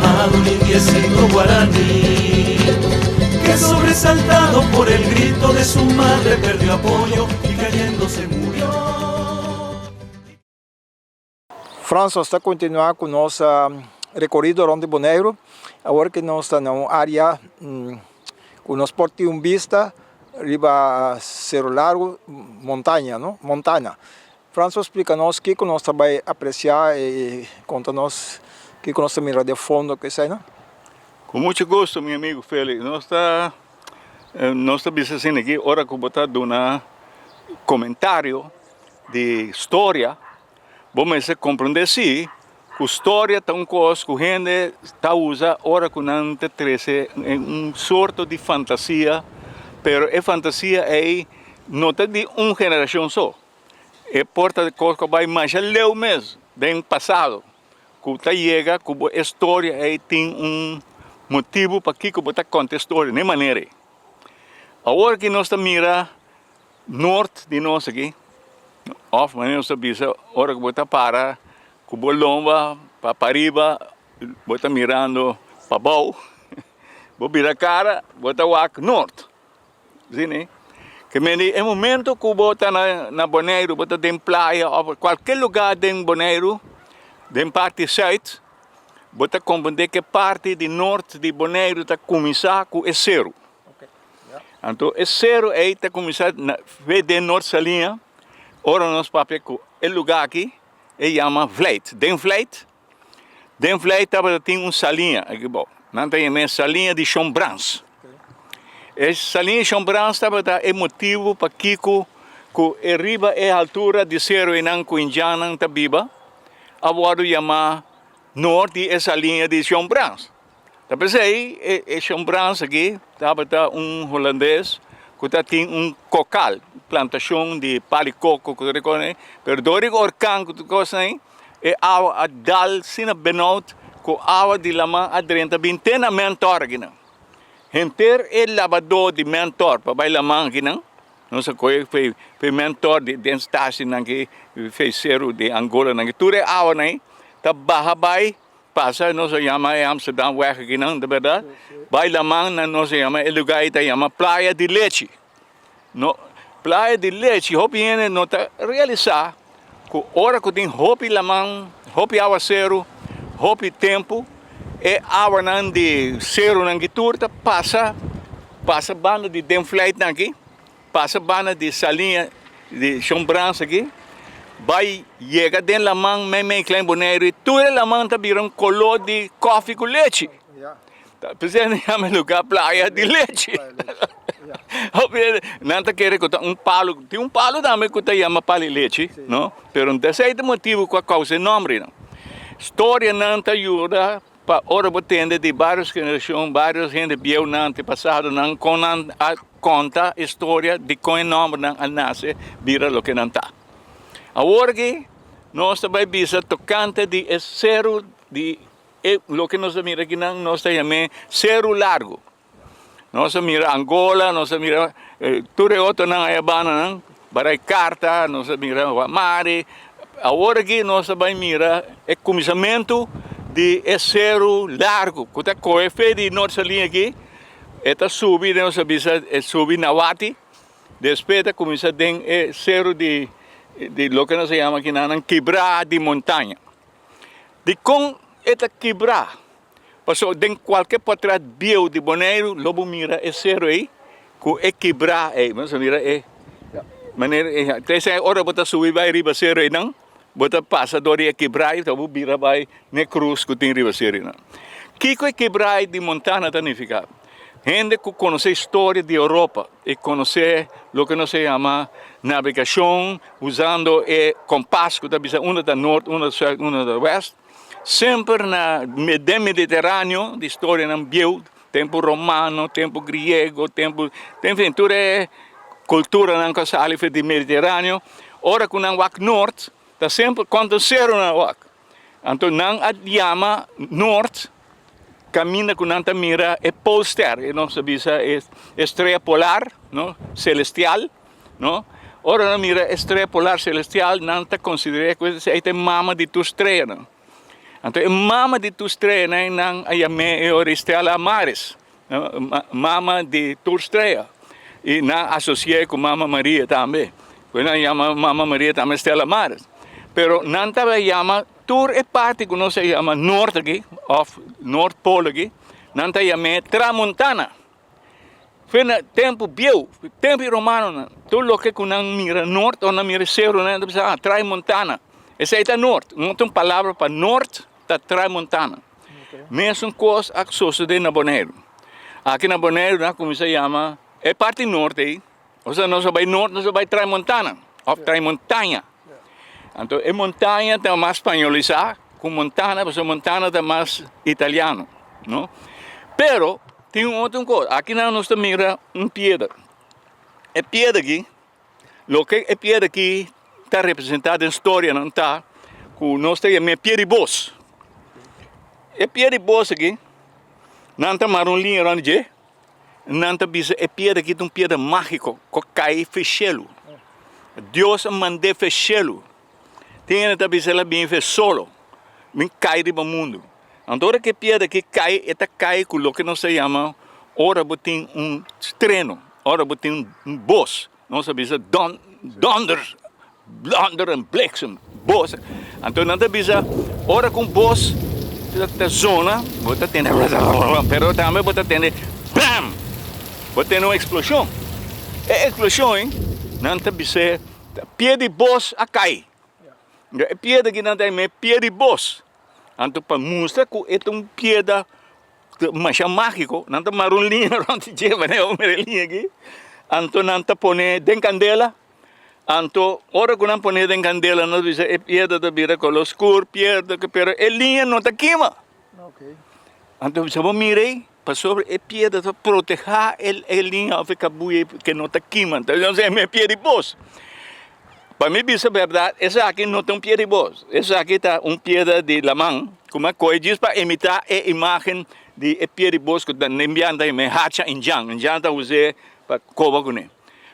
amado limpiecito guaraní, que sobresaltado por el grito de su madre perdió apoyo y cayendo se murió. França está continuando com nosso recorrido Ronda Bonaire. Agora que nós estamos na área com nosso porte vista, riba Cerro Largo, montanha, não? Montana. França explica-nos o que nós vai apreciar e conta-nos o que nós mira de fundo, que sei, não? Com muito gosto, meu amigo Félix. Nós estamos assim aqui, hora que botar um comentário de história. Vamos compreender se a história é uma coisa que a gente está usando hora que não te trece sorte de fantasia, mas a fantasia é não de uma geração só. É porta de coisa que vai mais além mesmo, do passado. Que chega, que a história tem motivo para que você conte a história, de maneira. Agora que nós miramos norte de nós aqui, of maneira nós bisa, hora que você para, que você lomba para arriba, você mirando para baixo, você vira a cara, você vai norte. Sim, que é o momento que você está na Bonaire, você tem praia, ou qualquer lugar de Bonaire, de parte site, você compreende que parte do norte de Bonaire está começando com o Cerro. Então, o Cerro está começando a ver de norte essa linha. Ora, nós papel que o lugar aqui é chama Vleit. Den Vleit tem uma salinha aqui, bom. Não tem uma salinha de Chambrans. Essa salinha de Chambrans é motivo para que arriba é a altura de Cerro e não com Indiana tá biba. Agora chama norte essa linha de Chambrans. Tá pensei é Chambrans aqui, tá holandês que tem cocal, plantação de palicoco que reconhece, pero dori orcan que coisa aí é água dal sina benot com água de lama adrenta bintena mentor aqui não. Henter é lavador de mentor para vai lama aqui não. Não sei qual foi mentor de densitasi não que fez Cerro de Angola não que tudo é água não, tá barra vai passa nós chama Amsterdam weg aqui não, de verdade. Vai lama nós chama o lugar aí chama Praia de Leite. No, Praia de Leite, hopi ene nota realizar que hora que tem hopi lamang, hopi água Cerro, hopi tempo, é água nan de Cerro nan giturta passa banda de Denfleit aqui, passa banda de salinha de Chambrans aqui, vai chega dentro lamang meio klein Bonaire, tudo lamang tá virando color de coffee com leite. Presente chama lugar Praia de Leite. Não está querendo que palo, tem palo também que está chama palo de leite, não? Pero não tem motivo que causa nome, não. História não te ajuda para ora entender de várias gerações, várias gente viu não passado não conta história de como nome não nasce vira o que não está. Agora que nós também visa tocante de Cerro de lo que nós mira aqui não nós chamamos Cerro Largo. Nós mira Angola, nós mira tudo outro não é bana não, para carta, nós mira Guamare. Agora que nós vai mira é começamento de Cerro Largo, que está com de nossa linha aqui, está subir nós visa subir na Wati, depois começa de Cerro de lo que nós chama aqui não quebrar de montanha. De com esta quebrar passou de qualquer portrait bio de Bonaire, lobo mira é Cerro aí, que é quebrar aí, mas mira é maneira, terceira hora bota subir vai riba Cerro aí não, bota passa dori é quebrar, então vira vai ne cruz que tem riba Cerro não. Que é quebrar de montanha tanificado? Gente que conhece a história da Europa e conhece o que nós chama navegação, usando o compasso que está uma da norte, uma da oeste. Sempre no Mediterrâneo, de história não viu, tempo romano, tempo grego, tempo tudo é cultura não que sai do Mediterrâneo. Ora que não vai norte, está sempre quando Cerro não vai. Então não chama norte, caminha com nanta mira é polster, e não sabe se é estrela polar, não, celestial, não. Ora não mira estrela polar celestial, não está considerada que é mama de tua estrela, não. Então, mama de tu estreia, né, não ayame Estela Mares, mama de tu estreia, e não associei com Mama Maria também, quando chama Mama Maria também Estela Mares, pero não também chama tur é parte que não se chama norte aqui, of North Pole aqui, não te chama Tramontana. Foi no tempo bio, tempo romano, tudo o que não mira norte ou não mira sul, né, Tramontana. Essa é a norte, não tem palavra para norte. Da Tramontana. Mesma coisa que sucede na Bonaire. Aqui na Bonaire, como se chama, é parte norte aí. Ou seja, nós vai norte, nós vai Tramontana, ou Tramontanha. Então, a montanha está mais espanholizada, com montana, porque montana está mais italiano, não? Pero, tem outra coisa. Aqui nós mira pedra. A pedra aqui, o que a pedra aqui está representada em história, não está? Nós temos Pieribos. E Pieribos aqui, não está mais uma linha onde não está bisa é pedra aqui, um pedra mágico, que cai fechelo. Deus mandou fechelo. Tem que bisa ela bem fez solo, bem cai do mundo. Então, que pedra que cai, ela cai com o que nós chamamos, ora botem treino, ora botem boss, nós bisa donder and bliksem, boss. Então, não está bisa, ora com boss, da zona, você tem, pero também você tem, bam, você tem uma explosão. A explosão, não está bisa, pé de boss a cair. A pedra que não tem, é pé de boss. Então, para mostrar que é pedra mais mágico, não está mais uma linha onde chega, né, uma linha aqui. Então, não está pondo de candela. Então, ora que não põe de candela, não diz é pedra da vida com escuro, pedra que pero a linha não está queima. Okay. Então, se você mirei, para sobre a pedra para proteger a linha, fica buia que não está queima. Então, é minha pedra de boss. Para mim, isso é verdade, essa aqui não tem pé de boss. Essa aqui está pedra de lamang, como a coisa diz para imitar a imagem de pé de boss que está enviando em hacha em jang está usando para coba com ele.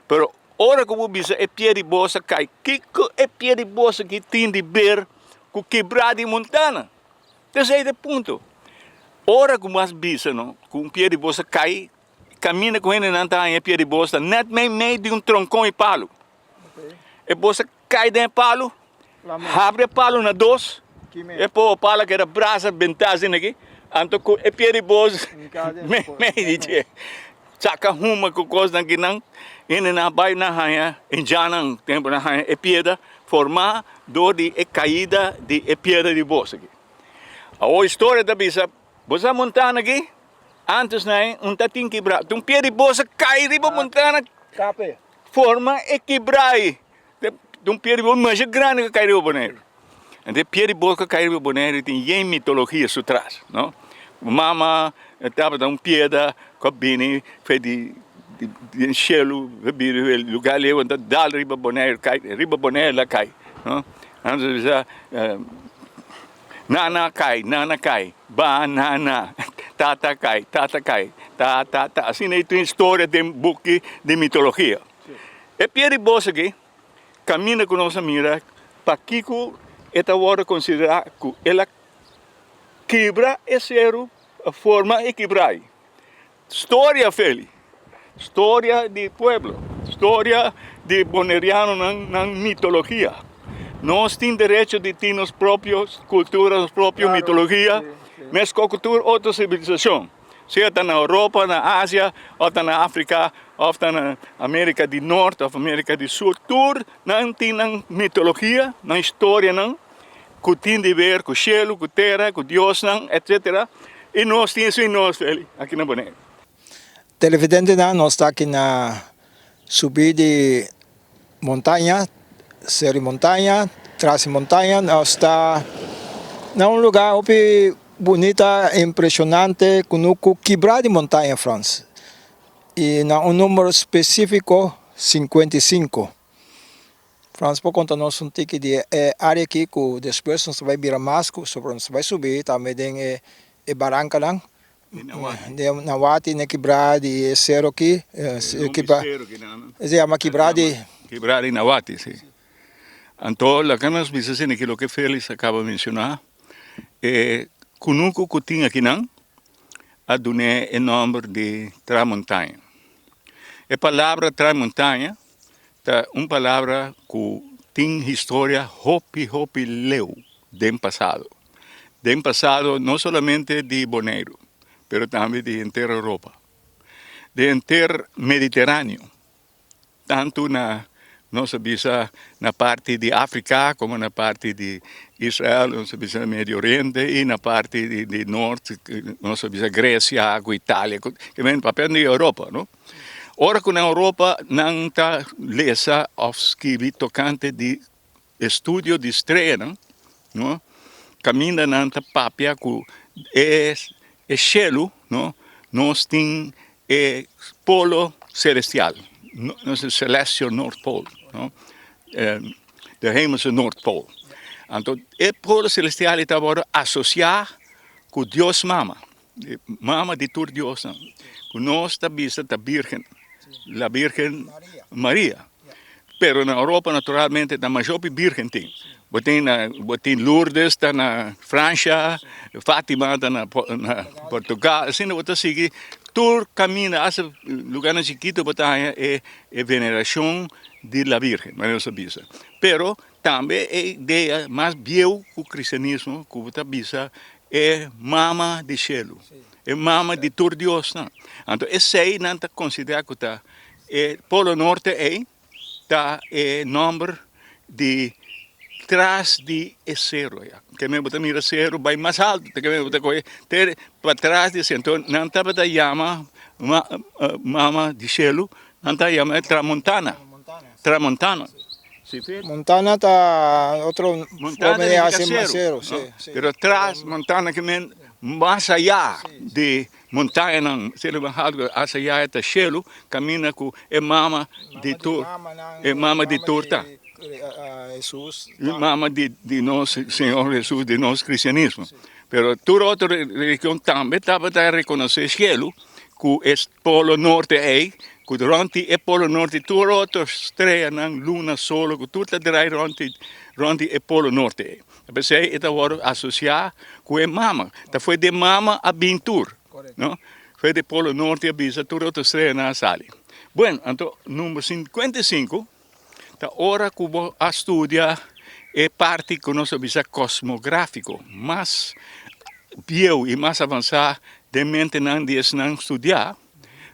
Pero ora que você é pé de boss cai, que é pé de boss que tem de ver com quebrar de montana. Esse é o ponto. Ora que mais bisa, não, com pé de boss cai, caminha com ele não está em pé de boss, net meio de troncão e palo. E você cai dentro do palo, abre o palo na dois, e põe o palo que era brasa, ventagem aqui, então é pé de boss, meio de saca uma coisa que não, e na baia na raia, em já não tempo na raia, é pedra, formar dor de caída de pedra de boss aqui. A história da bisa, você montana aqui, antes né, tem que quebrar, um pé de boss cai riba montana, forma e quebrar aí. De pé de boss mais grande que caiu o boneiro. Então, pé de boss que caiu o boneiro tem mitologia por trás, não? Mama estava dando pedra, que bem fez de enchelo, lugar ali onde dá riba boneiro lá cai, não? Então, nana cai, banana, tata cai, ta. Assim aí tem história de book de mitologia. E pé de boss aqui caminha com nossa mira, para que esta hora considerar que ela quebra e ser a forma de quebrar. História feliz, história de pueblo, história de boneriano na mitologia. Nós temos direito de ter nossas próprias culturas, nossa própria mitologia, mas com cultura outra civilização. Seja na Europa, na Ásia, ou na África, ou na América do Norte, ou América do Sul, tudo não tem mitologia, na história, não, que tem de ver com o cielo, com a terra, com Deus, não, etc. E nós temos isso em nós, aqui na Bonaire. Televidente, nós estamos aqui na subida de montanha, ser montanha, trás montanha, nós estamos em lugar bonita, impressionante, com quebrada de montanha, França. E um número específico, 55. França, por conta nós um tique de área aqui, que depois nós vai virar mais, sobre nós vai subir, também tem barranca lá. Nawati, na quebrada de zero aqui. Se chama quebrada de... Quebrada de Nawati, sim. Então, lá que nós vimos aquilo que Félix acaba de mencionar, Kunuku kuting aqui não, a doné o nome de tramontanha. A palavra tramontanha é uma palavra que tem história hopi leu do passado. Do passado não somente de Bonaire, mas também de inteira Europa. De inteiro Mediterrâneo, tanto na nossa visa na parte de África, como na parte de Israel, nossa visa Médio Oriente, e na parte de norte, nossa visa Grécia, Itália, que vem papel de Europa, não? Ora que na Europa não está lesa ou escrito tocante de estudo de estrela, não? Caminha nanta papia que é cielo, não? Nós tem polo celestial, nós é celestial North Pole, não? De hemelse North Pole. Então, o polo celestial está agora associado com Deus Mama, Mama de todo Deus, que nós está vista da Virgem, a Virgem Maria. Pero na Europa, naturalmente, a maior Virgem tem. Tem Lourdes, está na França, Fátima está na Portugal, assim, você segue, todo caminho, esse lugar chiquito, é veneração de la Virgem, mas não bisa. Pero também a ideia mais vieja do cristianismo, que você bisa, é mama de cielo, é mama de todo Deus. Então, esse aí não está considerado que está, Polo Norte é nome de trás de zero, que me botar mira zero vai mais alto, que me botar coisa ter para trás de zero, então não estava da chama mama de cielo, não está chama tramontana, tramontana. Montana está outro Montana nome de zero, sim. Pero trás montana que men mais allá de montanha, se ele vai mais allá é cielo, caminha com mama de tur, mama de turta. Jesus. Mama de nosso Senhor Jesus, de nosso cristianismo. Pero toda outra religião também estava a reconhecer cielo, que é polo norte que durante o polo norte, toda outra estrela, luna, sol, que tudo drai durante o polo norte. Mas aí está agora associado com a mama. Foi de mama a Bintur, não? Foi de polo norte a Bisa, toda outra estrela na sala. Bueno, então, número 55, a hora que vou estudar é parte que nós visa cosmográfico, mais viejo e mais avançado de mente não de estudar,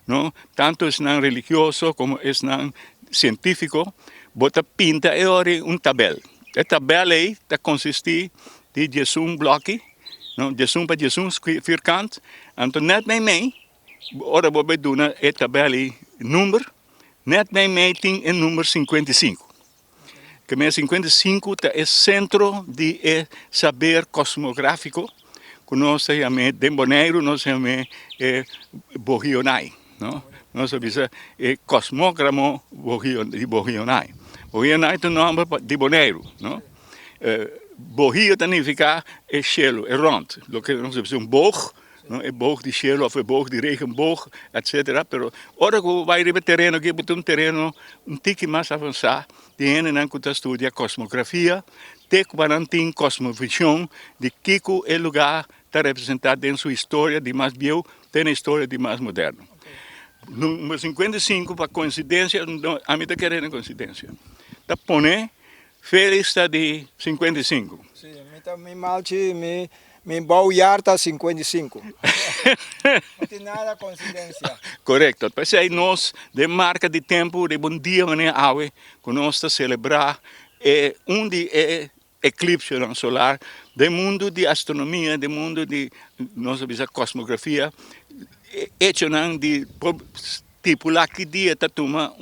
não? Tanto é não religioso como é não científico, bota pinta e ora tabela. A tabela aí está consiste de Jesus bloco, não? Jesus para Jesus vierkant, então net bem, ora vou ver duna a tabela número. Net mij tem o número 55. Que o 55 é o centro de saber cosmográfico, que nós chamamos de Bonaire, nós chamamos Bohionai. Nós chamamos de cosmógramo de Bohionai. Bohionai é o nome de Bonaire. Bohio significa cielo, é rondo. O que nós chamamos boog. É boog de cielo, ou é boog de regenboog, etc. Pero, ora que vai ir para o terreno, que é um terreno um tique mais avançado, de gente que estuda cosmografia, tem cosmovisão, de que o lugar está representado em sua história de mais viejo, tem a história de mais moderno. Número 55, para coincidência, a mim está querendo coincidência. Está pondo, feliz está de 55. Sim, me malte, meu bauiar está 55. Não tem nada de coincidência. Correto. Pois aí nós, de marca de tempo, de bom dia, mané, aue, que nós está celebrar de eclipse solar, do mundo de astronomia, do mundo de nossa cosmografia, hecho de tipo lá que dia está toma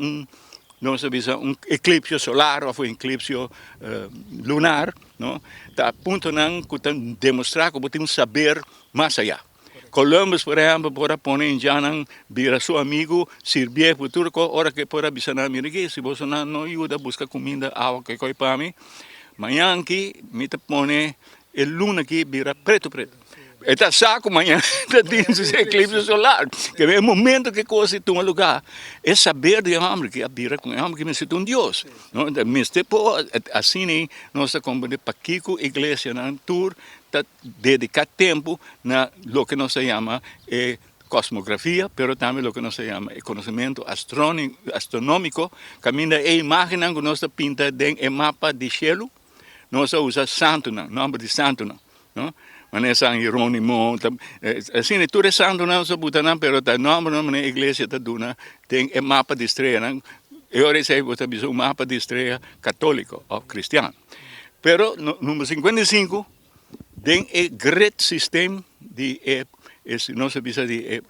nossa visão eclipse solar ou um eclipse lunar, não? Tá ponto não que demonstrar que tem saber mais allá. Columbus, por exemplo, pode pôr em janang vira seu amigo, servir futuro, hora que pode avisar na minha que se você não ajuda buscar comida, água que coi para mim, amanhã aqui me te põe luna aqui vira preto. Está saco amanhã, está tendo esse eclipse solar. Que é o momento que coisa toma lugar. É saber de hambre, que a bira com hambre, que me sinto Deus. Não? Mas depois, assim, nós estamos para Kiko, igreja, na tour, dedicar tempo na lo que nós chama cosmografia, pero também o que nós chama conhecimento astronômico, que ainda é imagem que nós pinta em mapa de cielo, nós usamos santo, nome de santo, não? Mas San Jerónimo, assim, tudo é santo não se buta não, pero o nome na igreja da duna tem o mapa de estrela, eu recebo também um mapa de estrela católico ou cristiano. Pero número 55 tem o grande sistema de não se diz de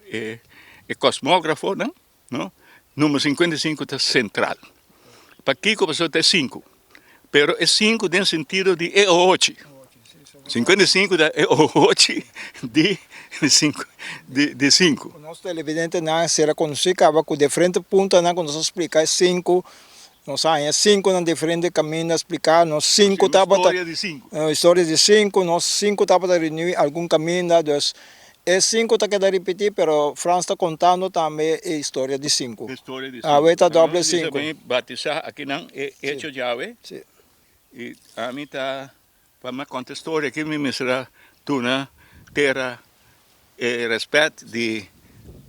cosmógrafo, não? Número 55 está central. Para Kiko passou até 5, pero é 5 no sentido de 8. 55 da 8 de 5. O nosso televidente não será conhecido, que de frente ponta não quando nós explicar 5, nós há 5 na diferente caminho explicar, nós 5 tava história de 5, nós 5 tava de reunir algum caminho, dus é 5 tá que da repetir, pero Franz está contando também a história de 5. História de 5. A veta doble 5. Batizar aqui não é hecho Yahweh. Sim. E a mim tá para me contar a história que me será tu na terra e respeito de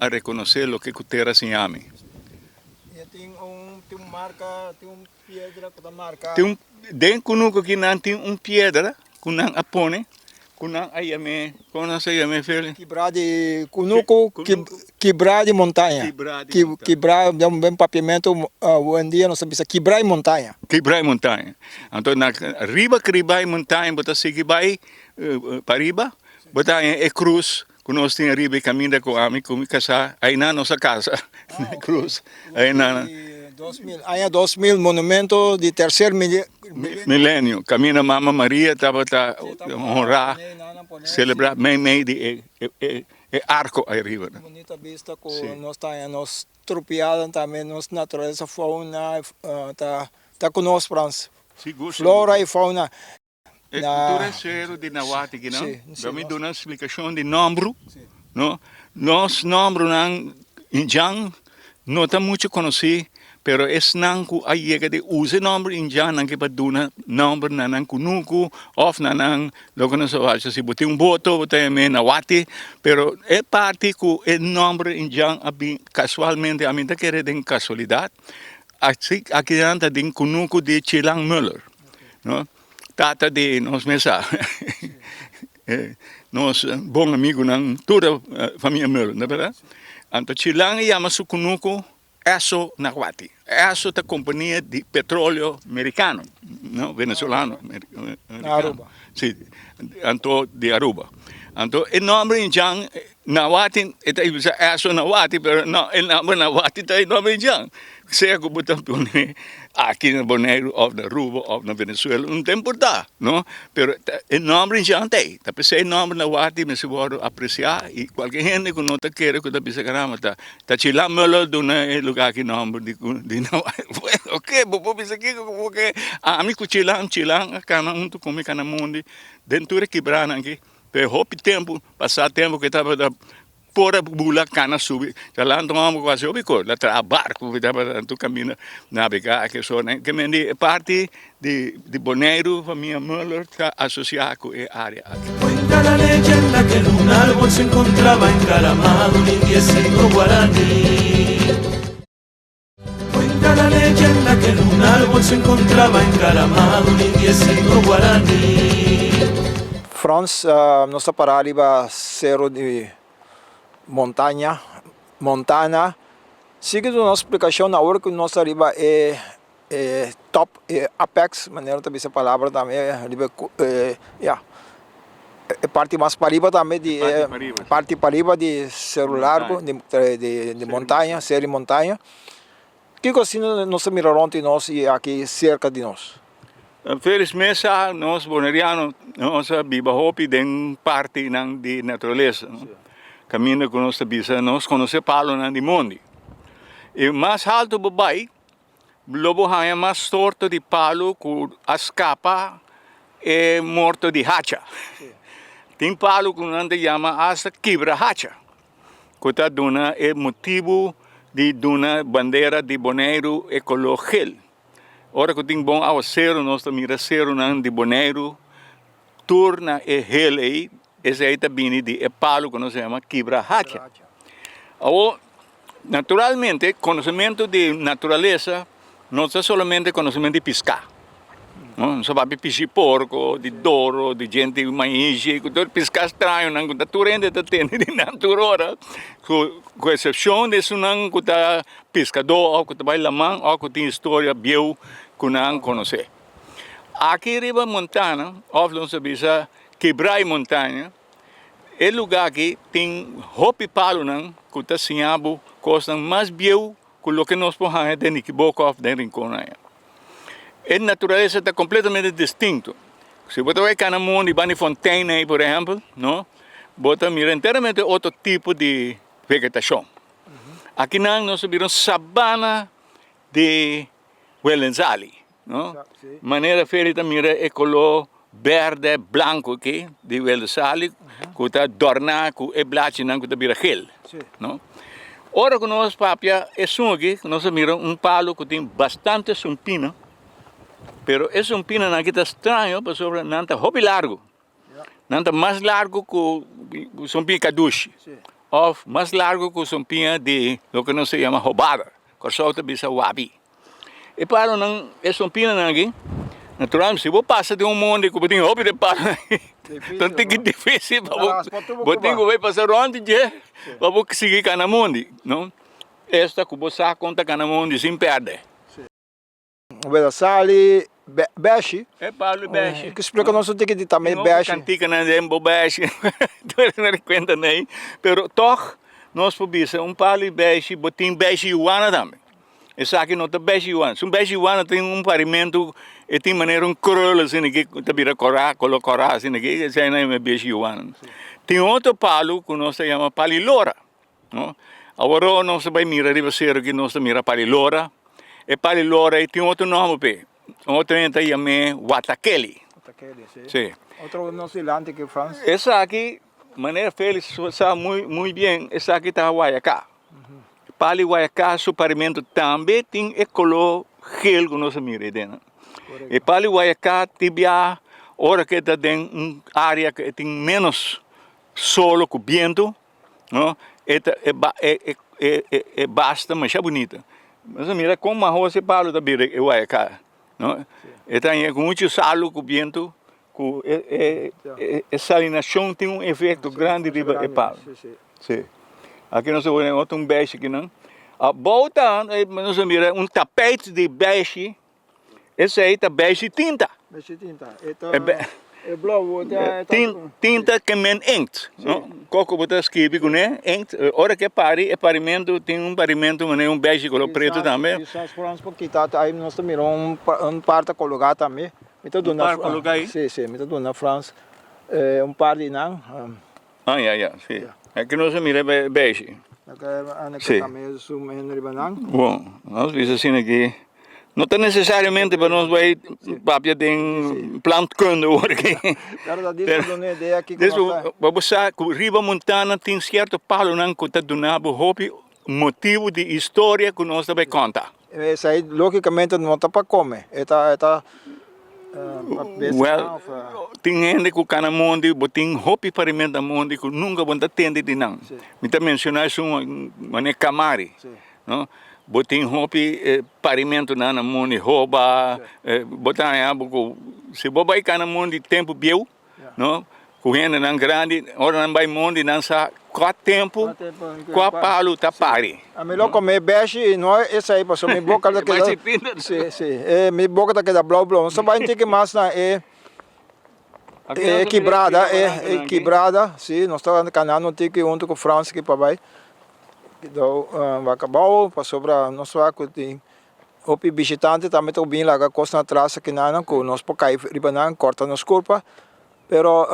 a reconhecer o que a terra se chama. Tem marca, tem pedra que marca. Tem dentro que não tem pedra que não apone, que não aí como se chama filho? Quebrar de cunuco, quebrar de montanha. Quebrar de um pavimento, hoje em dia nós sabemos quebrar de montanha. Quebrar de montanha. Então na riba quebrar de montanha, bota seguir vai para riba, bota é cruz, que nós tem riba caminho com a como casar, aí na nossa casa, cruz, aí na 2000 monumento de terceiro milênio, caminho Mama Maria estava honrar, celebrar meio de arco aí riba. Bonita vista com nós tropiadas também, nossa natureza, fauna, tá conosco, Franz. Flora e fauna. Cultura zero de Nawati, não? Também dou uma explicação de número, não? Nós número em Jang não está muito conhecido, pero esse não a chega de usa número em Jang não que para dar número não kunuku, of não logo não se vai se botar boto, botar Nawati, pero é parte que é número em Jang casualmente a mim tá querendo em casualidade, aqui anda de kunuku de Chilang Müller, não? Tata de nós mesa, nós bom amigo não toda a família Müller, não é verdade? Então Chilang chama su kunuku Esso Nawati. Esso é a companhia de petróleo americano, não venezuelano, Aruba. Sim, então de Aruba. Então o nome em Jang Nawati é Esso Nawati, pero não, o nome Nawati é o nome em Jang. Seja que botam aqui no Bonaire ou na Aruba ou na Venezuela, não tem importância, não? Pero o nome já tem. Tá pensando o nome na Wati, mas se pode apreciar e qualquer gente que não está querendo que tá pensando caramba tá Chilang Müller do lugar que nome de ok, vou pensar aqui porque a mim com Chilang cada um tu come cada mundo dentro de quebrar aqui, pero hope tempo passar tempo que estava pora bula cana subir, jalan tongam quase obicor, lá tra barco, vitava tu caminho navegar que só né, que mendi parte de Bonaire, família Müller está associada com a área. Cuenta la leyenda que en un árbol se encontraba encaramado un indiecito guaraní. Cuenta la leyenda que en un árbol se encontraba encaramado un indiecito guaraní. Franz, nossa parada iba cerro de Montana. Sigue a nossa explicação na hora que nossa riba é top, apex, maneira também essa palavra também, parte mais para riba também, parte para riba de cerro largo, de montanha, série montanha. Que assim nós miramos de nós e aqui cerca de nós? Felizmente, nós bonerianos, nós vivemos em parte de natureza. Caminho com nossa bisa, nós conhecemos Palo de mundo. E mais alto babai, lobo hanya mais torto de Palo com as capa e morto de hacha. tem palo que nós chama hasta quebra-hacha, que está dando é motivo de dar bandeira de Bonaire ecológico. Ora que tem bom ao cero, nós mira cero de Bonaire, torna é gel aí, esse aí também de palo que nós chama quebra-hacha. Naturalmente, conhecimento de natureza não é somente conhecimento de pescar. Não sabe pisar porco, de douro, de gente maíche, que todo pescar estranho, não está turende está tendo de natureza, com exceção de isso não que está pescador, ou que vai lamang, ou que tem história biu que não conhece. Aqui riba montanha, ou não se bisa quebrar montanha, é lugar que tem hopi palo não, que está sinhabo, costam mais biu que o que nós podemos ter de Bokov de Rincón. A natureza está completamente distinto. Se você vai a Canamundi, Bani Fontaine, por exemplo, não? Você mira inteiramente outro tipo de vegetação. Aqui nós vimos sabana de Wellenzali, não? Maneira feita mira é color verde, branco aqui, de Wellenzali, que está adornado com o blache não que está vira gel, não? Ora que nós papia é aqui, nós miramos palo que tem bastante sumpina. Pero esse sumpina aqui está estranho, porque não está hobby largo. Não está mais largo que o sumpina caduche. Ou mais largo que o sumpina de o que nós se chama roubada. Que só está bisa wabi. E para não, esse sumpina aqui, naturalmente, se você passa de mundo que tem hobby de palo, então tem que difícil para você tem que passar onde é, para você seguir Canamundi, não? Esta que você conta Canamundi sem perder. Wellenzali, Beche. É Paulo Beche. Que explica o nosso ticket também, Beche. Cantica na Zembo Beche. Tu não recuenta nem. Pero toch, nós podemos Paulo Beche, botim Beche Iguana também. Esse aqui não tem Beche Iguana. Se Beche Iguana tem parimento, e tem maneira crolo assim aqui, que vira colocar assim aqui, esse aí não é Beche Iguana. Tem outro palo que nós chama Palilora. Agora nós vai mirar riba cero que nós mira Palilora. E Palilora tem outro nome, outro entra aí Watakeli. Sim. Outro nosso ilante que França. Essa aqui, maneira feliz, sabe muito bem, essa aqui está Guayacá. Pali Guayacá, seu parimento também tem color gel que nós miramos. E Pali Guayacá, tibia, hora que está em área que tem menos solo que vento, é basta, mas é bonita. Mas mira como a roça palo da beira é Guayacá, não? Então com muito salo com vento, com essa salinação tem efeito grande de palo. Sim. Aqui nós vemos outro beijo aqui não. A volta nós mira tapete de beijo, esse aí tá beijo tinta. Beijo tinta. É blauw, tinta que men inkt, no? Coco botar escrever com inkt. Ora que pare, é parimento tem parimento, mas beijo color preto também. Isso é por porque tá aí nós também parte colocar também. Então do na colocar aí. Sim, então na França par de não. Sim. É que nós mira beijo. Sim. Também sum Henry Banan. Bom, nós vimos assim aqui. Não é necessariamente para nós vai papia tem plantkunde aqui. Claro, disso não é ideia aqui. Você riba montana tem certo palo não que está donando hobby motivo de história que nós também conta. Isso aí logicamente não está para comer. Tem gente que cana mundo, tem hobby para mim mundo que nunca vão atender de não. Me tá mencionar isso uma camari, não? Botem hobby parimento na mundo rouba, botar se você vai cana mundo tempo biu, não? Correndo na grande, ora não vai mundo não sa quatro tempo, quatro palo tá pare. A melhor comer beijo não é esse aí, passou minha boca daquela. Sim. Minha boca daquela blá. Só vai ter que mais na quebrada, sim, nós estamos no canal, não tem que junto com a França que para vai. Então, vai acabar, passou para nós aqui tem o visitante também está bem lá, a costa atrás aqui não, com nós por cair ribanan corta nos curva, pero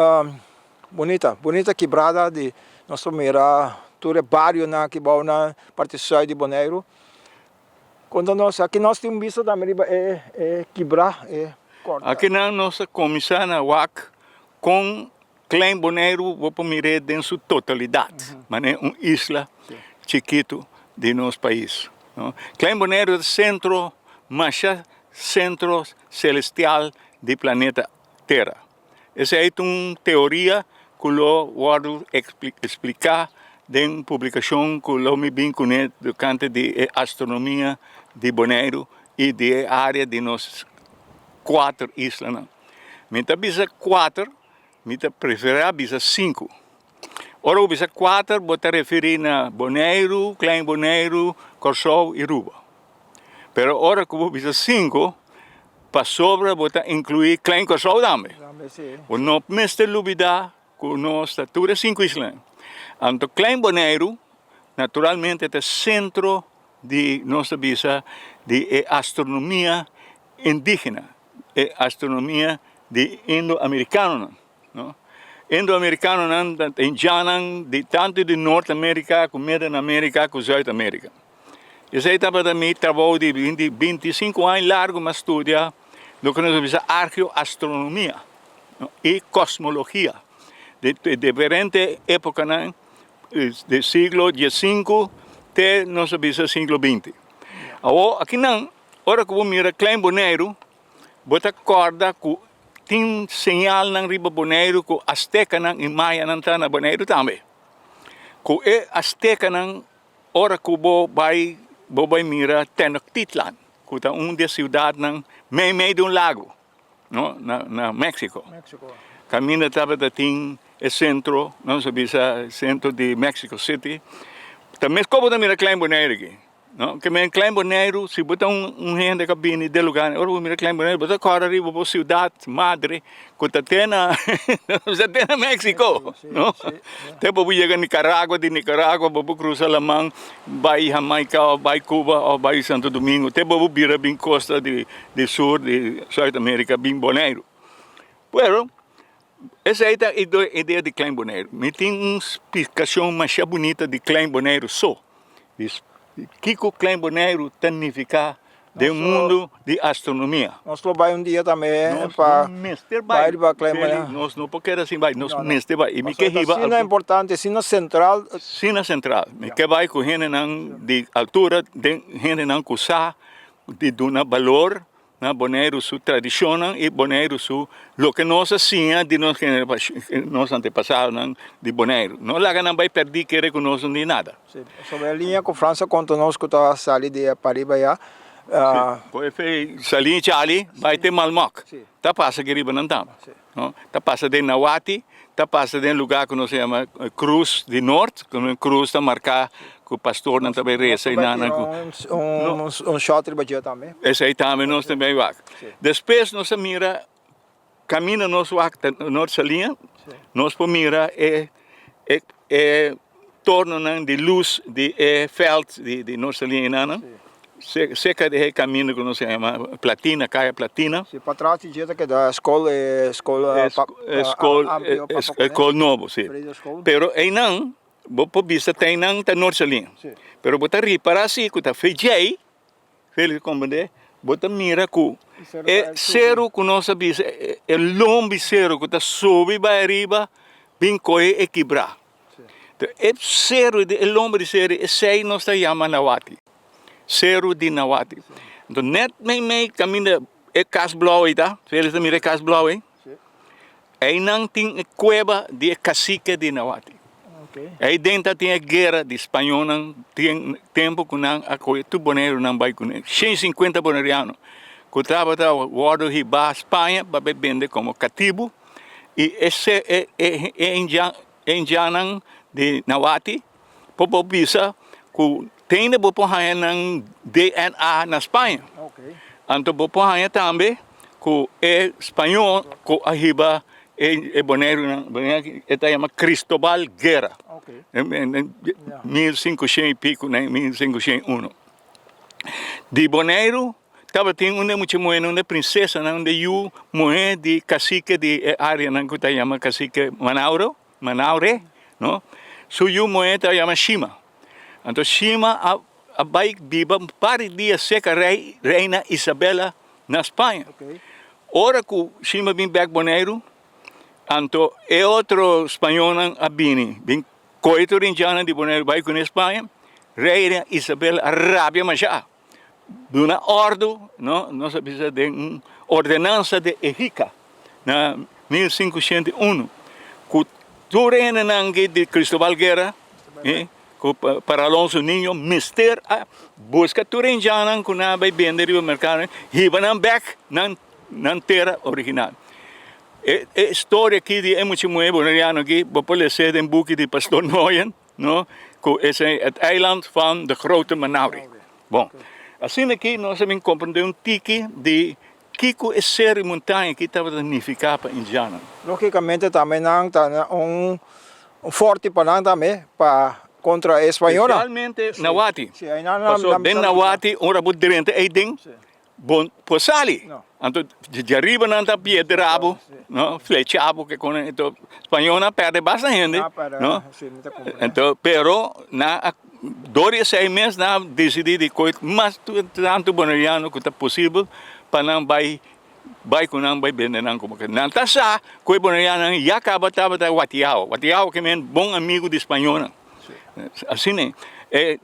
bonita quebrada de nós mirar todo o bairro na que vai na parte sul de Bonaire. Quando aqui nós temos visto também quebrar, corta. Aqui nós começamos a WAC com Klein Bonaire, vou mirar em sua totalidade, mas é uma isla chiquito de nosso país. No? Klein Bonaire é o centro, centro celestial do planeta Terra. Essa é uma teoria que eu vou explicar em uma publicação que eu me vinculei do canto de astronomia de Bonaire e de área de nossas 4 islas. Me bisa 4, me prefere bisa 5. Ora o bisa 4, vou referir a Bonaire, Klein Bonaire, Curaçao e Aruba. Pero ora que vou bisa 5, para sobra vou incluir Klein Curaçao também. Não me está olvidar que nós estamos 5 islas. Então, Klein Bonaire, naturalmente, é o centro de nossa visa de astronomia indígena, astronomia de indo-americano. No? Indo-americano indianan de tanto de Norte-América como América como Sul-América. Esse aí estava também trabalho de 25 anos largo, mas estudia lo que nós chamamos arqueoastronomia, no? E cosmologia de diferentes épocas, do siglo XV até nosso século XX. Agora, aqui não, ora que eu miro Klein Bonaire, vou acordar que tem sinal na riba Bonaire que Azteca e Maya não estão na Bonaire também. Que é Azteca, ora que eu vou mirar Tenochtitlan, que é uma das cidades no meio de lago, no? Na México. Caminho estava tem o centro, não sabia, centro de Mexico City. Também como também Klein Bonaire aqui. No? Que me Klein Bonaire, se botar gente que vem de lugar, ora mira Klein Bonaire, botar corre arriba para cidade madre, que está na México, no? Depois vou chegar de Nicarágua, vou cruzar a mão, vai Jamaica, ou vai Cuba, ou vai Santo Domingo, depois vou virar bem costa de sul, de Sul-América, bem Bonaire. Pero essa é a ideia de Klein Bonaire. Me tem uma explicação mais bonita de Klein Bonaire só. Kiko Klein Bonaire significa do mundo de astronomia. Nós vamos dia também para Klein Bonaire. Nós não podemos assim, nós mestre vai. E me que riba. Sina é importante, sina central. Sina central. Me que vai com gente de altura, gente não cusa de dar valor na Bonaire sua tradição e Bonaire sua lo que nós hacíamos de nós antepassados de Bonaire. Não lá não vai perder que reconhecem de nada. Sim. Sobre a linha com França conta nós que está sali de Pariba já. Pode salir Charlie, vai ter Malmoc. Tá passa que riba não tá. Tá passa de Nawati, tá passa de lugar que nós chama Cruz de Norte, que uma cruz está marcada que o pastor não também reza e nada. Shot de também. Esse aí também nós também vai. Depois nós mira caminha nossa linha, nós por mira torno de luz de felt de nossa linha, cerca de caminho que nós chama platina, caia platina. Sim, para trás de que da escola novo, sim. Pero aí não, vou por vista tem não tá nossa linha. Pero botar reparar assim que tá feijei, feliz compreender, botar mira que é zero que nós sabemos, é lombo zero que tá sobe para arriba, bem coi e quebrar. É zero de lombo de zero, esse aí nós tá chamando Nawati. Zero de Nawati. Então net me caminho é cas blau aí tá, feliz mira cas blau aí. Aí não tem cueva de cacique de Nawati. Aí dentro tem a guerra de espanhol, tem tempo que não acolhe tu Bonaire não vai com 150 bonaireanos. Que estava o riba Espanha para vender como cativo e esse é indiano de Nawati, para visa que tem de boa DNA na Espanha. Então boa também que é espanhol que arriba é Bonaire está chamado Cristóbal Guerra. Em 1500 e pico, 1501. De Bonaire estava tem uma princesa onde eu mulher de cacique de área que está chamada cacique Manaure, não? So eu mulher está chamada Shima. Então Shima vai viver para dia seca reina Isabela na Espanha. Ora que Shima vem back Bonaire, Anto e outro espanhol abini, bin coito rinjana de Bonaire vai com Espanha, Reina Isabel Arábia Majá. Duna ordo, nós precisamos de uma ordenança de Ejica, na 1501, que tu reina nangue de Cristóbal Guerra, para Alonso Ninho, mister a busca tu renjana que na vai vender no mercado, riba nan back nan terra original. A história aqui de muito bonariano aqui, pode ser em boek de Pastor Noyen, que é het eiland van de Grote Manauri. Bom, assim aqui nós também compreendemos tiki de Kiko é ser montanha que estava significar para indiano. Logicamente também não um forte para também para contra a espanhola. Especialmente Nawati. Sim, Passou bem Nawati, ora por dentro é ding. Bom, posali. Então, de arriba não está pie de rabo, não, flechado que com então espanhola perde bastante, não. Então, pero na 2 a 6 meses na decidi de coisa, mas tanto bonariano que está possível para não vai com não vai vender não como que não tá só coi bonariano já acaba tava da Watiao que é bom amigo de espanhola. Assim né.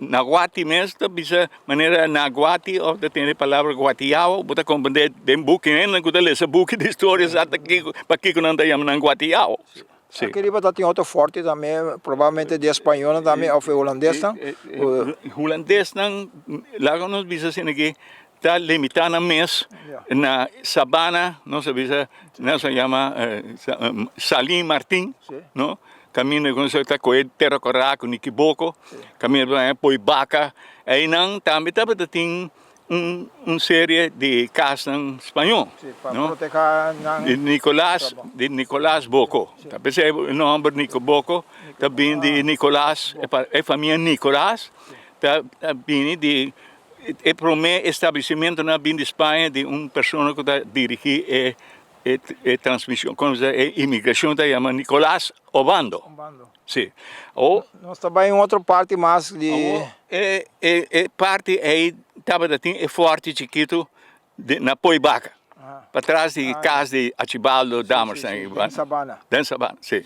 Na Guati mesmo, bisa maneira na Guati, ou tem a palavra Guatiao, você compreende de book, né? Quando lê esse book de histórias até aqui, para que não tem na Guatiao. Aqui riba tem outro forte também, provavelmente de espanhol também, ou holandês também. Holandês não, lá nós bisa assim aqui, está limitado a mês na Sabana, não se bisa, não se chama Salim Martin, não? Caminho com o que é terra coraco, Niquiboco, caminho para Poibaca, aí não também tem série de casas espanhol, não? De Nicolás Boco, também é o nome Nico Boco, também de Nicolás, é família Nicolás, também de é primeiro estabelecimento na de Espanha de pessoa que está dirigindo transmissão, como é imigração, se chama Nicolás Obando. Sim. Nós também em outra parte mais de... parte aí, é forte, chiquito, na Poibaca. Para trás de casa de Archibaldo Damerson. Em Sabana. Em Sabana, sim.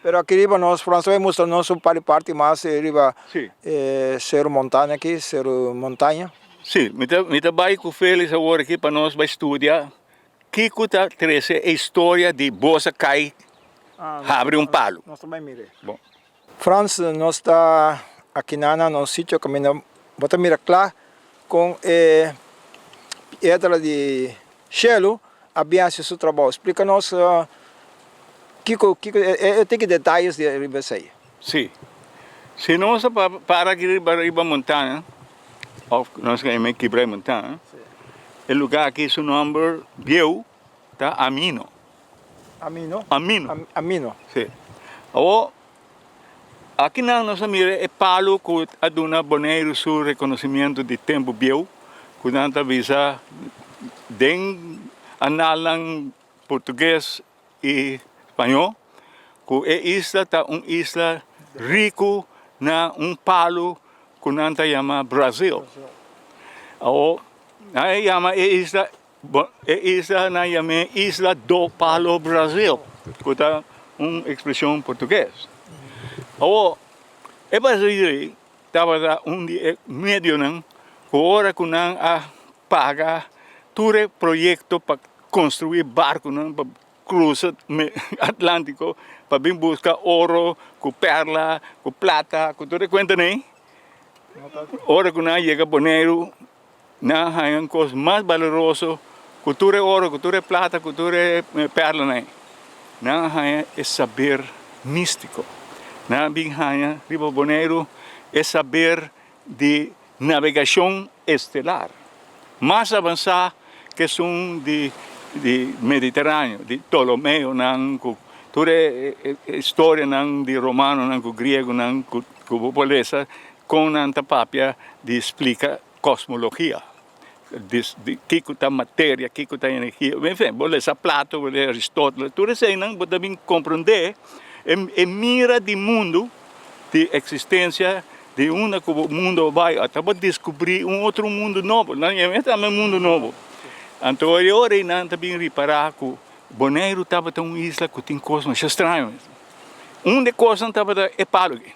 Pero aqui riba nós franceses mostramos um parte mais riba ser montanha aqui, ser montanha. Sim, me trabalho com o Félix agora aqui para nós estudar. Kiko está trazendo a história de Bosa Cai abre um palo. Nós também mire. Bom. Franz, nós está aqui no sítio que bota mira claro com pedra de gelo, havia seu trabalho. Explica-nos, Kiko, tem que detalhes de Ribeirão. Sim. Se nós para aqui para a montanha, ou nós queremos quebrar a montanha, o lugar aqui, seu nome, Bieu, tá? Amino. Amino. Sim. Ou, aqui nós miramos é palo que a dona Bonaire seu reconhecimento de tempo Bieu, que nós avisa den analang português e espanhol, que é isla tá isla rico na palo que nós chama Brasil. Ou aí chama isla na chama Isla do Palo Brasil, que é expressão portuguesa. Ou é Brasil estava meio não, que hora que não paga todo projeto para construir barco não para cruzar Atlântico para vir buscar ouro, com perla, com plata, com tudo quanto nem. Hora que não chega Bonaire na há coisa mais valoroso, cultura ouro, cultura plata, cultura perla nem. Na é saber místico. Na binhanha Rio Bonaire é saber de navegação estelar. Mais avançado que são de Mediterrâneo, de Ptolomeu, toda a história de romano, grego, que populeza, com a papia de explica cosmologia. De que está matéria, que está energia, enfim, beleza Plato, beleza Aristóteles, tudo isso aí não podemos compreender a mira do mundo, de existência de onde o mundo vai, até para descobrir outro mundo novo, não é um mundo novo. Então, agora não também reparar que Bonaire estava uma isla que tem coisas mais estranhas. De coisas estava é palo aqui.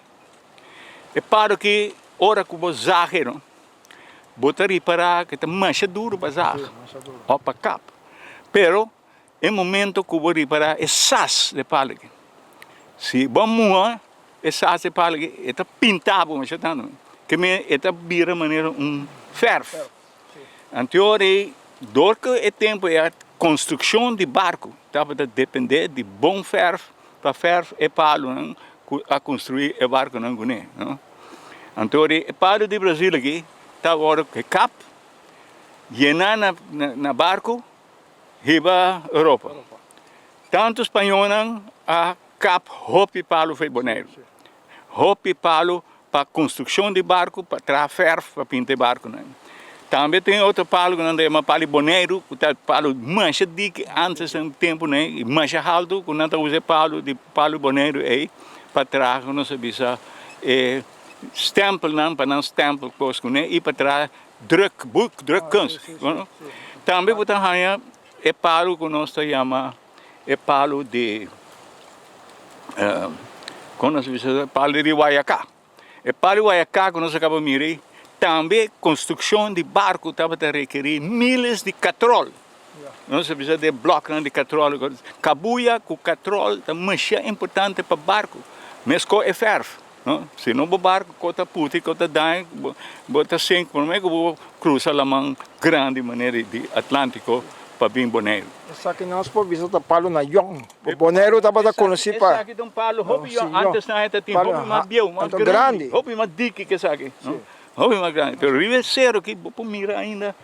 É palo que, ora que você zagueiro, botaria para que está mancha duro para zagar, ou para cap. Pero, em momento que você para é sas de palo aqui. Se vamos é sas de palo aqui, está pintado, mas está não. Que me está vira maneira ferro. Anteriormente, do que é tempo é a construção de barco, estava a depender de bom ferro, para ferro e palo não, a construir o barco não Guiné. Então, o palo de Brasil aqui, está agora que cap, llenar na barco, riba Europa. Tanto espanhol a cap, hopi palo foi boneiro. Hopi palo para construção de barco, para trazer ferro, para pintar barco. Não. Também tem outro palo que não é uma palo boneiro, que é palo mancha de que antes do tempo, né, mancha alto, que não usa palo de palo boneiro aí, para trás, não se bisa stempel não, para não stempel coisa, né, e para trás drukkunst. Também você tem é palo que nós chama é palo de como se bisa palo de Guayacá. É palo de Guayacá que nós acabamos de mirar. Também construção de barco estava a requerer milhas de catrol. Não se precisa de blocos de catrol. Cabuia com catrol é muito importante para barco. Mas com é ferro. Se não o barco, cota puti, cota dai, bota 5 por meio, vou cruzar a mão grande maneira de Atlântico para vir Bonaire. Essa aqui nós por visitar palo na Yong. O Bonaire estava a conhecer para. Essa aqui é palo, hopi antes na época tinha hopi mais biel, mais grande, hopi mais dique que essa aqui. Hopi mais grande, pero ribe zero que vou mira ainda,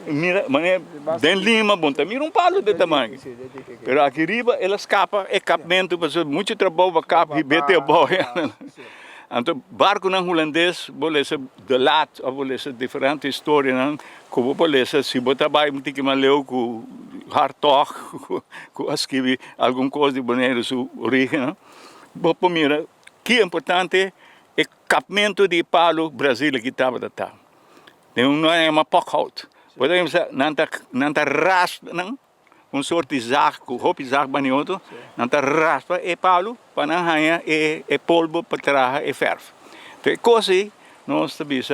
mira, mané, den Lima, bonta, mira palo de tamanho. Pero aqui riba ela escapa, é capamento, mas muito trabalho para cap e bete a boia. Então barco não holandês, vou ser de lado, vou ser diferente história não, como vou ser se botar vai muito que maleu com hartog, com escrever alguma coisa de Bonaire sua origem, vou mira, que é importante é capamento de palo Brasil que estava da tá. Não é uma pocket. Podemos não tá raspa não, sorte de zaco, hopi zaco banhoto, não tá raspa é palo para não ganhar é polvo para trazer é ferro. Então coisa nós sabemos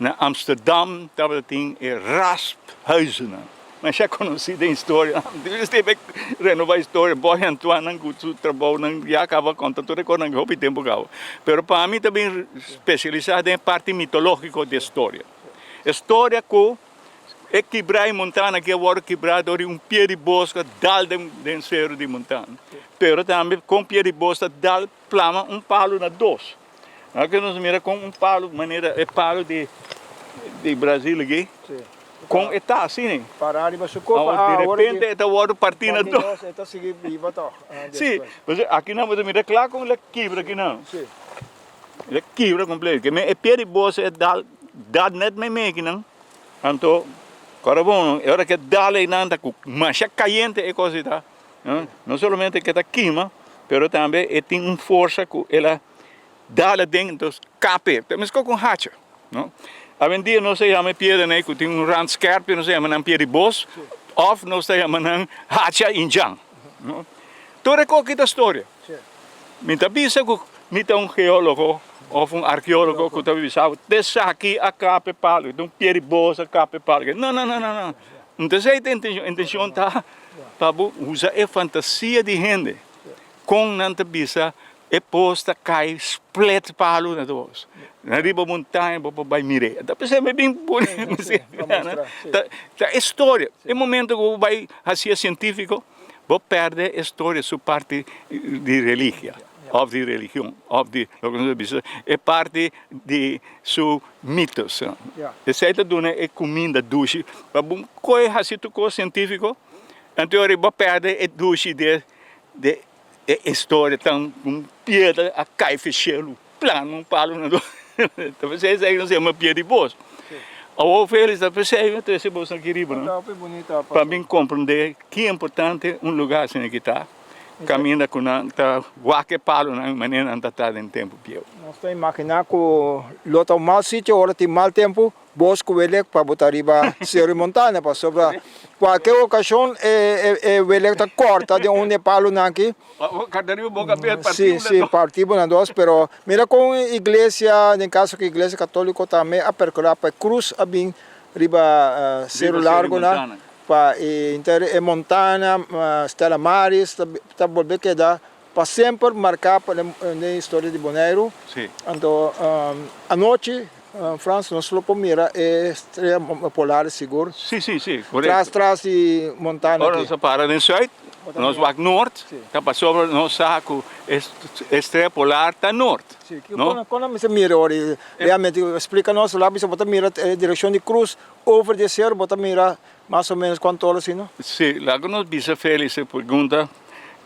na Amsterdam estava tem é rasphuizen. Mas já conheci a história. Deves ter que renovar a história. Boy Antoine não gosta trabalho não já acaba contando tudo com não hopi tempo gao. Pero para mim também especializado em parte mitológica da história. História com é quebrar em montana que agora quebrado pé de bosque dal de cerro de montana. Pero também com pé de bosque dal plama palo na dois. Aqui nós mira com palo maneira é palo de Brasil aqui. Com está assim, né? Parar e você compra. De repente está o outro partindo do. Está seguindo viva tá. Sim, mas aqui não você mira claro com ele quebra aqui não. Sim. Ele quebra completo. Que é pé de bosque é dal net me aqui não. Então agora bom, é hora que dá aí nada com mancha caliente é coisa tá. Não somente que está queima, pero também tem força que ela dá lá dentro dos capé. Mas com hacha, não? A vendia não se chama pedra, né? Que tem rand scherp, não se chama não pedra de bos, ou não se chama não hacha injang. Toda é qualquer história. Me tabisa que me geólogo ou arqueólogo que está visado, dessa aqui a capa palo, então pedra de bos a capa palo. Não. Então essa a intenção tá para usar a fantasia de gente com não tabisa é posta cai split palo na dois. Na riba montanha vai mirar. Dá para ser bem bonito. É história. É momento que vai fazer científico, vou perder a história sua parte de religião. Of de religião, é parte de seus mitos. Essa é comida doce. Qual é o científico? Então, eu vou perder a doce de história, tão pedra, a cai fechelo, plano, palo, então vocês aí não sei, uma pedra de bolso. Ou eles da pessoa, então esse bolso aqui riba, não? Para mim compreender que é importante um lugar assim que está, caminha com a guaque palo na maneira anda tá em tempo pior. Nós estamos imaginando que o outro mau sítio, agora tem mau tempo, bosco ele para botar riba Cerro e Montanha, para sobre qualquer ocasião o ele está corta de onde palo aqui. Cadê o boca aberta? Sim, partimos na dois, pero mira com a igreja, em caso que a igreja católica também a percorrer para cruz a bem riba Cerro Largo lá, para inter Montanha, Stella Maris, está volver que dá para sempre marcar para a história de Bonaire. Sim. Então, à noite, em França, nós só podemos estrela polar seguro. Sim, correto. Trás de montanha. Agora nós paramos em sul, nós vamos norte, está para sobre nós saco estrela polar está norte. Sim, quando você mira, realmente explica-nos lá, você pode mirar a direção de cruz, over de cerro, pode mirar mais ou menos quanto horas, não? Sim, lá que nós bisa Félix se pergunta,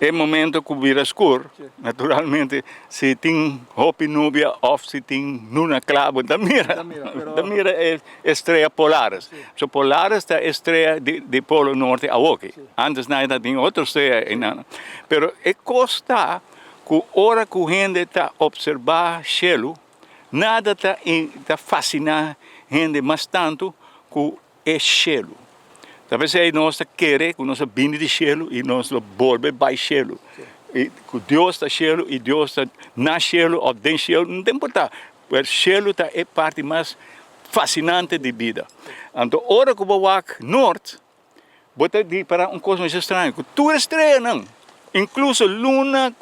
é momento que vira escuro, naturalmente, se tem roupa núbia ou se tem luna clava, da mira é estrela polares. So polares está estrela de polo norte a oque. Antes nada tinha outra estrela, pero é costa que hora que a gente está observar cielo, nada está fascinar a gente mais tanto que é cielo. Talvez aí nós queremos que nós vindo de cielo e nós volve para cielo. E que Deus está cielo e Deus está na cielo ou dentro cielo, não tem importância. O cielo é a parte mais fascinante da vida. Então, a hora que eu vou ao norte, vou te para uma coisa mais estranha, que tudo é estranho, não. Incluso luna,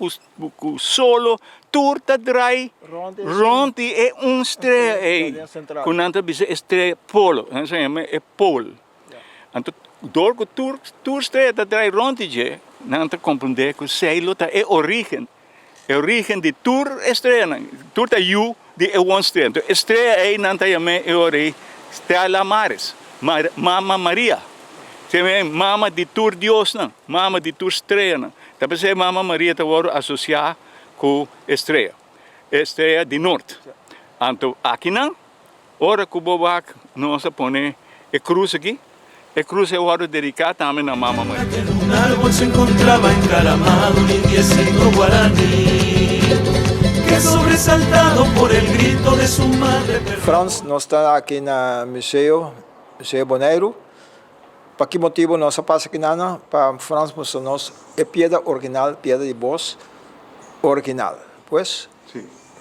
com solo, tudo está dry. Ronde é uma estrela. Quando a gente diz estrela polo, é polo. Então, door que tour estrela dry ronde, não te compreender que sei é a origem de tour estrela. Tour é you de uma estrela. Então, estrela é não te chama Stella Maris, Mama Maria. Se mama de tour Deus não, mama de tour estrela. Talvez a Mama Maria está associada com estrela de norte. Então, aqui não, hora que o bobac nós põe a cruz aqui. A cruz é hora dedicada também à Mama Maria. En un árbol se encontraba encaramado un indiecito guaraní, que sobresaltado por el grito de su madre. Franz, nós estamos aqui no Museu Bonaire. Para que motivo nós passamos aqui nana? Para Franz mostrarmos a pedra original, pedra de voz original. Pois,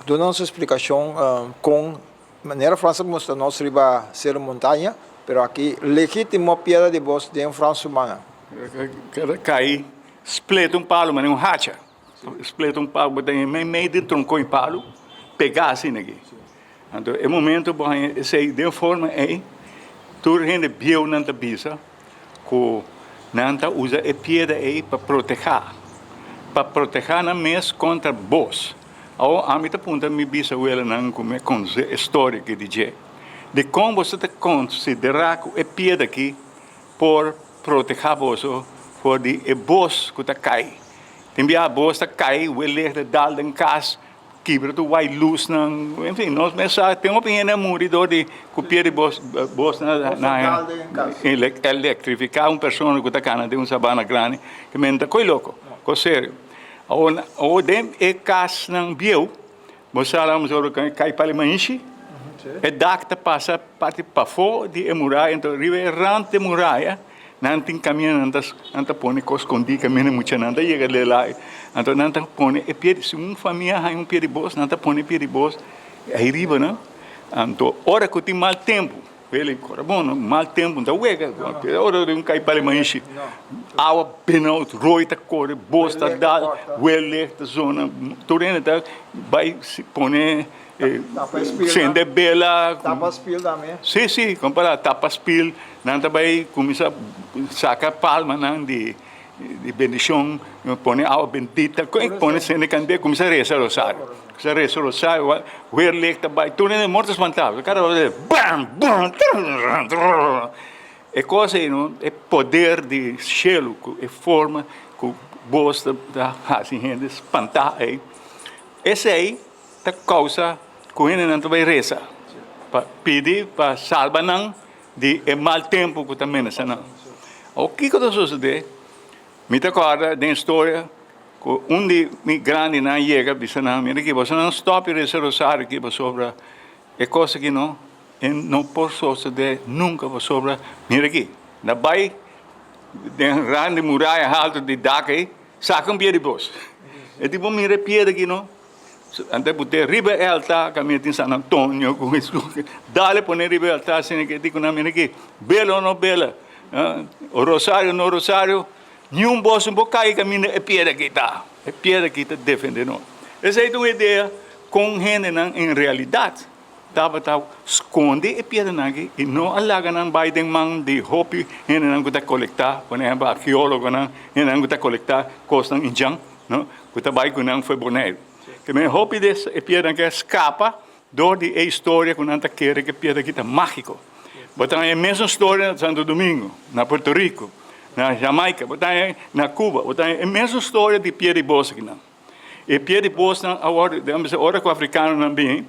dando-nos explicação com maneira França mostra-nos riba ser montanha, pero aqui legítimo pedra de voz de França humana. Cai, spleta palo, mas um hacha. Spleta palo, mas tem meio de tronco e palo, pegar assim aqui. Então, é momento bom, esse de forma é, tu rende bio nanta bisa, que nanta usa a pedra aí para proteger na mês contra boss. A mim tá punta me bisa ela não como com a história que diz. De como você te considerar que a pedra aqui por proteger você por de boss que tá cai. Tem a boss tá cai, o ele de dal em casa, quebra tu vai luz não, enfim, nós pensar tem uma pequena muridor de copiar de boss na eletrificar uma pessoa que tá cana de sabana grande, que menta coi louco, co sério. Ou dem é cas não bio, você falamos agora cai para manche. É daqui passa parte para fora de muralha, então riba errante de muralha, não tem caminho, não põe escondido caminho muito não, chega lá, então não põe é pé se uma família tem pé de boss, não põe pé de boss, aí riba não, então hora que tem mal tempo, ele bom, mal tempo, então uega, hora de cai para manche, água penal, roita cor, boss tá dado, ele zona, torrente tá vai se põe sende bela tapas pil também. Sim, compara tapas pil, não também começa saca palma não de bendição, põe água bendita, põe sende cande começa a rezar rosário, o ler também, tu nem mortos espantados, cara, bam, é coisa não, é poder de cielo, é forma que gosta da assim gente espantar aí, esse aí tá causa que ele não vai rezar, para pedir para salvar não de mau tempo que também não. O que está sucedendo? Me acorda da história um de mi grande não chega, bisa na mira que você não stop esse rosário que você sobra é coisa que não posso de nunca você sobra mira aqui na bai de grande muralha alta de Dhaka saca pie de bos é tipo mira pie daqui não ante botar riba alta caminho em San Antonio com isso dale poner riba alta sem que digo na mira aqui belo ou não bela o rosário no rosário nenhum bolso um bocai caminho é piedra que está defendendo. Essa é uma ideia com gente em realidade. Tava esconde a piedra aqui e não alaga não vai de mão de hobby gente não está coletar, por exemplo, arqueólogo não gente não está coletar coisas em jang, não, que tá vai com não foi boneiro. Que meu hobby dessa é piedra que escapa do de história que não está querendo que piedra que está mágico. Botar a mesma história de Santo Domingo, na Porto Rico. Na Jamaica, na Cuba, é a mesma história de Pie de Bossa aqui não. E Pie de Bossa, agora que o africano também,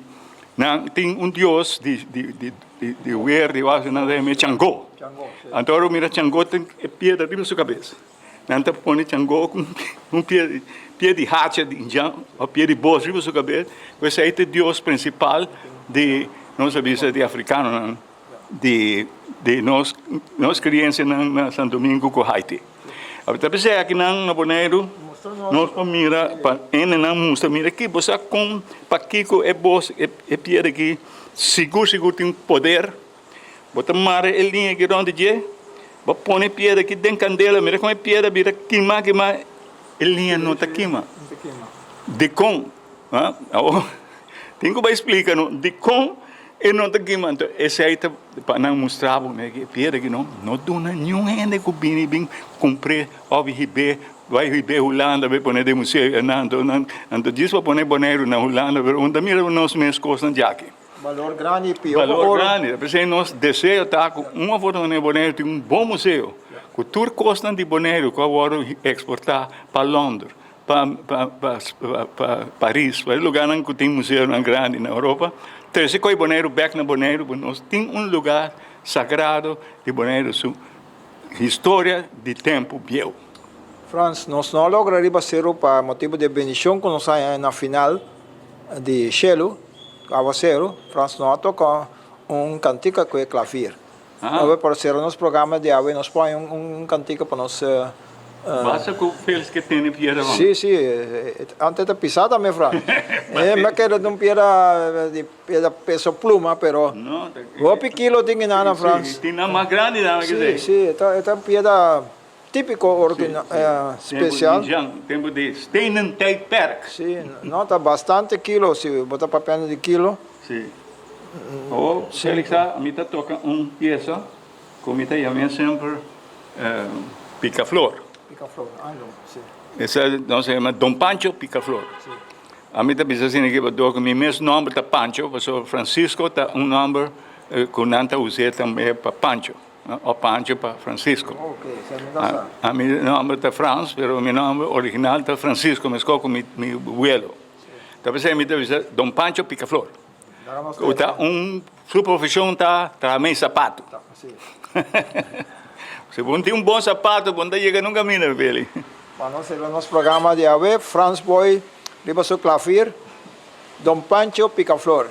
tem Deus de ver, de acho, é Xangô. Então, mira, Xangô tem pedra de sua cabeça. Então, põe Xangô com pie de hacha, o Pie de Bossa de sua cabeça. Esse é o Deus principal de nossa vida de africano, não? de nós crianças na Santo Domingo com Haiti. Até pensei aqui na Boneiro, nós mira para não mostra mira aqui você com para Kiko é boss é piedra aqui seguro tem poder. Bota mara a linha que onde je, bota põe piedra aqui dentro candela, mira como é piedra vira queima a linha não tá queima. De com, tem que explicar não de com e não está aqui, mas esse aí está para não mostrar, né, que piedra que não dona nenhum gente que bem comprar, vai ribe Holanda, vai pôr de museu, então diz para pôr boneiro na Holanda, onde mira nós mesmos coisas de aqui. Valor grande e pior. Valor grande, porque nós desejo estar com uma foto de boneiro, tem bom museu, que tudo custa de boneiro, que agora exportar para Londres, para Paris, para lugar que tem museu grande na Europa. Então, se coi boneiro, back na boneiro, nós temos lugar sagrado de boneiro, sua história de tempo viu. Franz, nós não lograremos ser para motivo de bendição que nós aí na final de Chelo, Aguacero, Franz não toca cantica com o clavier. Para ser nosso programa de hoje, nós põe cantica para nós. Basta com aqueles que têm piedra. Sim, antes de pisar também, Franz. Me quero de piedra peso pluma, pero o piquilo tem que nada, Franz. Tem na mais grande, não é que sim, esta piedra típico especial. Tempo de Steinen Tijperk. Sim, nota bastante quilo, se botar papel de quilo. Sim. Ou, Félix, a mim toca peça, como eu chamo sempre, pica-flor. Picaflor, não, sim. Esse não se chama Dom Pancho Picaflor. A mim também assim que eu dou meu mesmo nome está Pancho, mas o Francisco está nome que não usa também para Pancho, o Pancho para Francisco. Ok, a meu nome está Franz, mas o meu nome original está Francisco, mas com meu abuelo. Então a mim está Dom Pancho Picaflor. Está sua profissão está também sapato. Se você tem bom sapato, você chega num caminho, velho. Para nós, o nosso programa de hoje, Franz Boy, riba seu clavier, Dom Pancho Picaflor.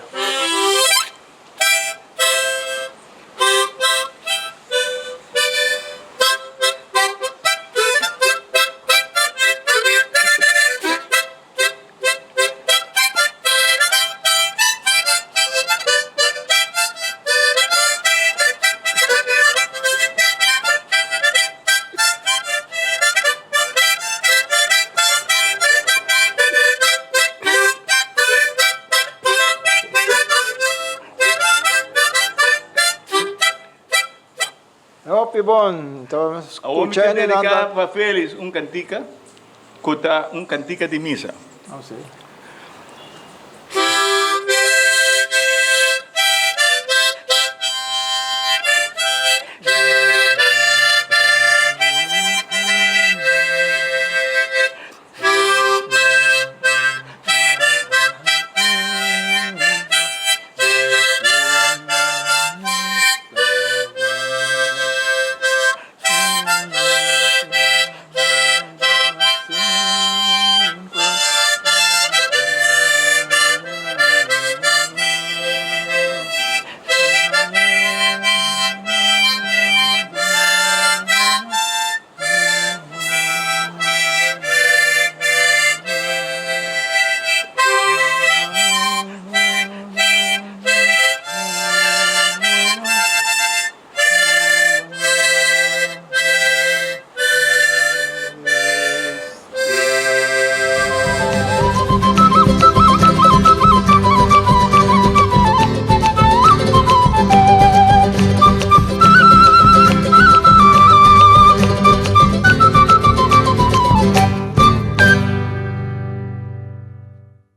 Bom, então escutando para Félix cantica, que está cantica de missa. Não sei.